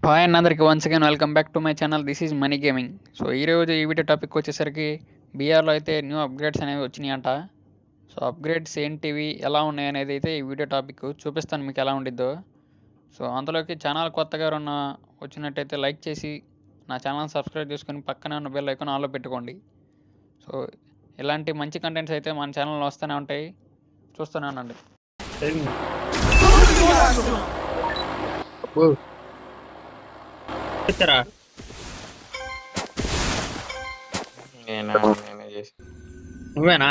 Hi and అందరికి once again welcome back to my channel. This is money gaming. So ఈరోజు ఈ video topic వచ్చేసరికి బీఆర్లో అయితే new upgrades అనేవి వచ్చినాయంట. సో అప్గ్రేడ్స్ ఏంటివి, ఎలా ఉన్నాయి అనేది అయితే ఈ వీడియో టాపిక్ చూపిస్తాను మీకు ఎలా ఉండిద్దో. సో అంతలోకి ఛానల్ కొత్తగా వచ్చినట్టయితే లైక్ చేసి నా ఛానల్ సబ్స్క్రైబ్ చేసుకొని పక్కనే ఉన్న బెల్ ఐకాన్ ఆన్లో పెట్టుకోండి. సో ఇలాంటి మంచి కంటెంట్స్ అయితే మన ఛానల్లో వస్తూనే ఉంటాయి, చూస్తూనే ఉండండి. నువ్వేనా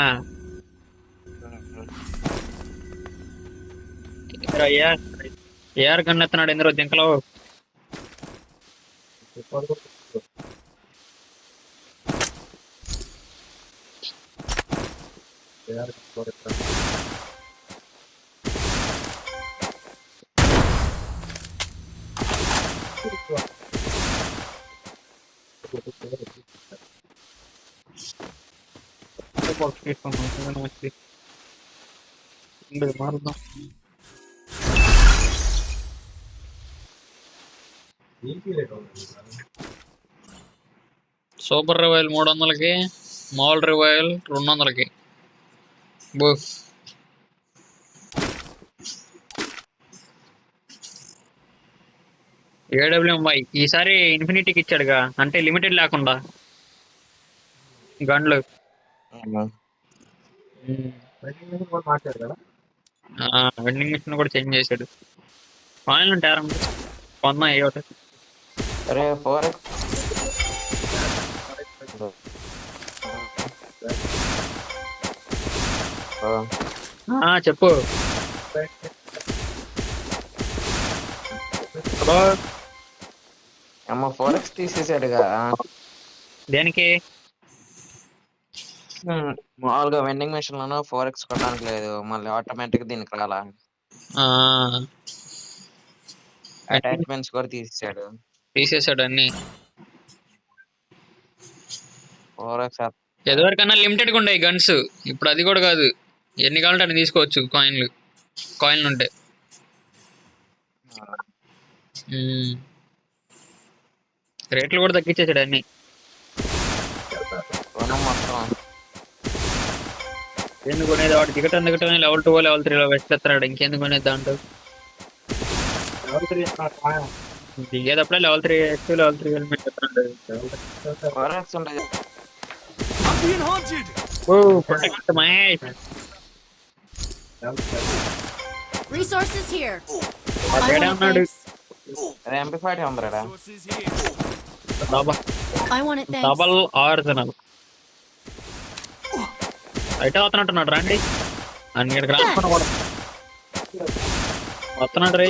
ఏఆర్ గన్ ఎత్తున్నాడు ఎందులో దింకలో మారుద్దాం. సూపర్ రివైల్ 300కి, మాల్ రివైల్ 200కి. ఏడబ్ల్యూఎంఐ ఈసారి ఇన్ఫినిటీకి ఇచ్చాడుగా, అంటే లిమిటెడ్ లేకుండా గన్లు. వెండింగ్ మిషన్ కూడా చేంజ్ చేశాడు. ఫైనల్ అంటే కొందాం ఏ ఒకటి. చెప్పు. అమ్మ 4x తీసేసాడుగా. దేనికి? మామూలుగా వెండింగ్ మిషన్ లోనూ 4x కొట్టడానికి లేదు, మళ్ళీ ఆటోమేటిక్ దీనికి రాలా. అటాచ్మెంట్స్ కూడా తీసేసాడు అన్ని. 4x ఎదువరకన్నా లిమిటెడ్ గా ఉండే గన్స్, ఇప్పుడు అది కూడా కాదు, ఎన్ని కావాలంటే అన్ని తీసుకోవచ్చు. కాయిన్లు ఉంటే. రేట్లు కూడా తగ్గించేసాడు అన్ని. మొత్తం ఎందుకు కొనేది? వాడు దిగటం లెవెల్ 2 లెవెల్ 3 వెస్ట్ ఎత్తాడు. ఇంకెందుకు కొనేది దాంట్లో? దిగేటప్పుడే లెవెల్ 3 లెవెల్ 3 హెల్మెట్ ఎత్తాడు. Mahesh Resources here. ఉన్నాడు. MP5 ఉందిరా. I want it, thanks. Double arsenal అయితే వస్తున్నట్టున్నాడు. రండి అన్ని రాసుకున్నా కూడా వస్తున్నాడు రే.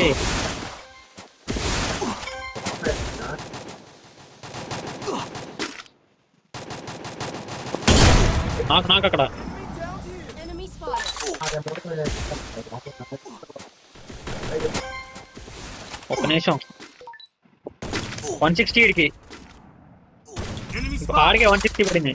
నాకు అక్కడ Enemy spotted. ఒక్క నిమిషం. 160 ఇడికి ఆడికే 160 పడింది.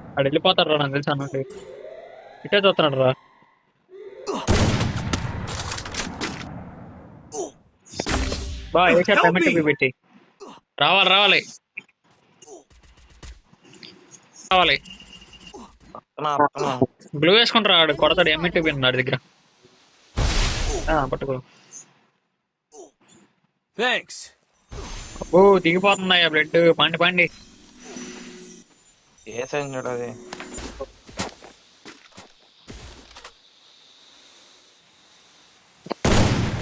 అక్కడ వెళ్ళిపోతాడు రా, నాకు తెలుసు అన్నట్టు. ఇటే చూస్తున్నాడు రా. టమాటో పెట్టి రావాలి. గ్లూ వేసుకుంటారా? ఆడు కొడతాడు. ఎంఐటీ నాడు దగ్గర పట్టుకో. దిగిపోతున్నాయా బ్లడ్? పండి ఏ సైన్ చూడది.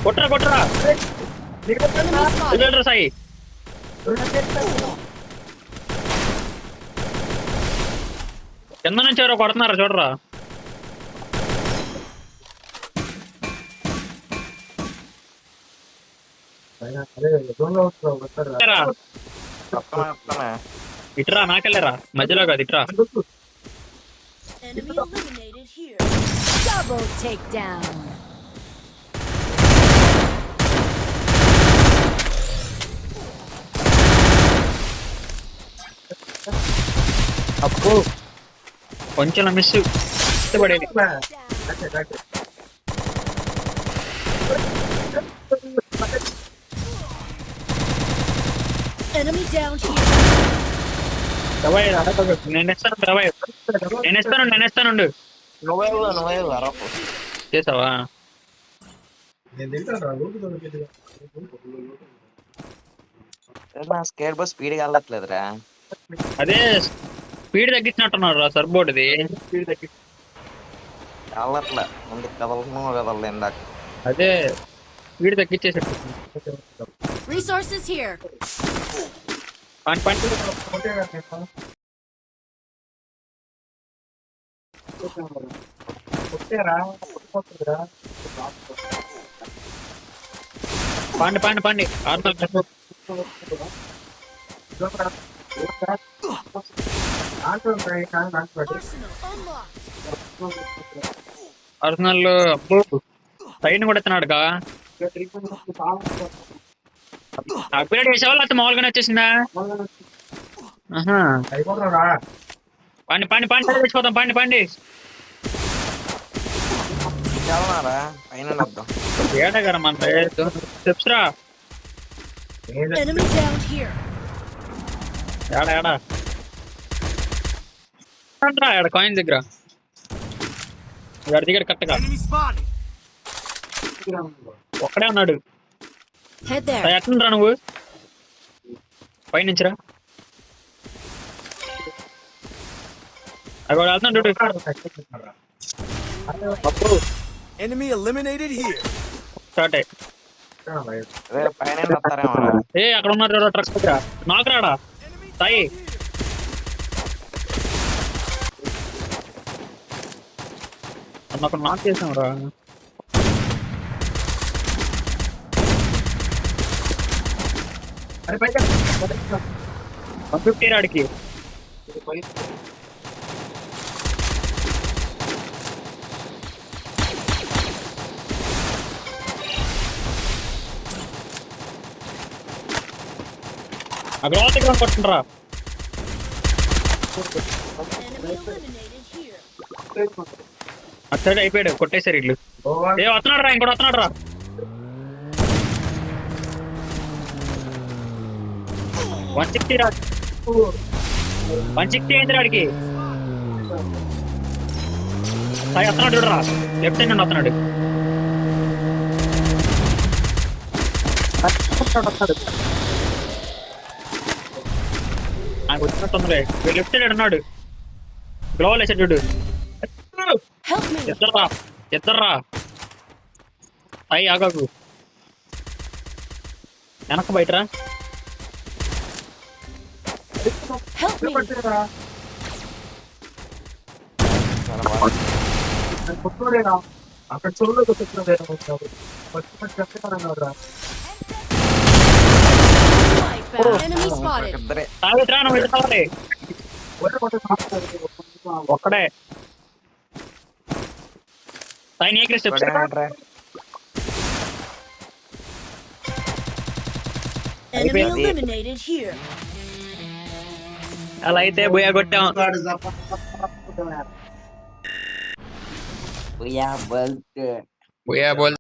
కొట్టరా సాయి. కింద నుంచి ఎవరో కొడుతున్నారా చూడరా. ఇట్రా, నాకెళ్ళరా మధ్యలో కాదు, ఇట్రా. Enemy eliminated here. Double takedown. అప్పు కొంచెం మిస్ పడేది. Enemy down here. నేను ఇస్తాను. నువ్వే అరకు చేసావా? నా స్కేట్ బస్ స్పీడ్గా వెళ్ళట్లేదురా. అదే స్పీడ్ తగ్గించినట్టున్నారు రా సర్బోర్డ్ది. వెళ్ళట్లే ముందు కదలలేదు ఇందాక. అదే స్పీడ్ తగ్గించేసాడు. Resources here. పండి Arsenal unlocked. అర్సనల్ అబ్బో సైడ్ కూడా ఎత్తున్నాడుగా. అప్గ్రేడ్ చేసావా లేకపోతే మామూలుగానే వచ్చేసిందా? ఆహా. పండి తెచ్చిపోతాం. పండి వెళ్ళనారా పైన వద్దాం. ఏడా గారు మన స్టెప్స్ రా. Enemy down here. ఏడా కాయిన్ దగ్గర దిగాడు కరెక్ట్గా. ఒక్కడే ఉన్నాడు. Head there. ఎట్లుంటరా నువ్వు? పైనుంచిరా. అక్కడ వెళ్తున్నాడు. Enemy eliminated here. స్టార్ట్ పైన వస్తారేమో. అక్కడ ఉన్నాడు ట్రక్ దగ్గర. నాకు రాడా సాయి. అక్కడ నాక్ చేసాం రా. 150 రాడికి. అక్కడ దగ్గర కొట్టుండ్రా. Enemy eliminated here. అటు సైడ్ అయిపోయాడు. కొట్టేశారు ఇల్లు. వస్తున్నాడు రా. ఇంకోటి వస్తున్నాడు రా. వన్ సిక్స్టీ అయింది రాడికి. సాయి వస్తున్నాడు చూడరా. లెఫ్ట్ సైడ్ నుండి వస్తున్నాడు. నాకు వచ్చినట్టుందిలే. లెఫ్ట్ సైడ్ ఉన్నాడు. గ్లోవల్ వేసాడు చూడు. Help me. ఎద్దర్రా సాయి. ఆగాకు. వెనక్కి బయటరా. Help me. Fight back. Enemy spotted. ఇద్దరే సావిత్రా నువ్వు ఇటు కావాలి. ఒక్కడే సాయి. నీకే స్టెప్స్ Enemy eliminated here. అలా అయితే బోయా కొట్టాం. బోల్ బోయా బోల్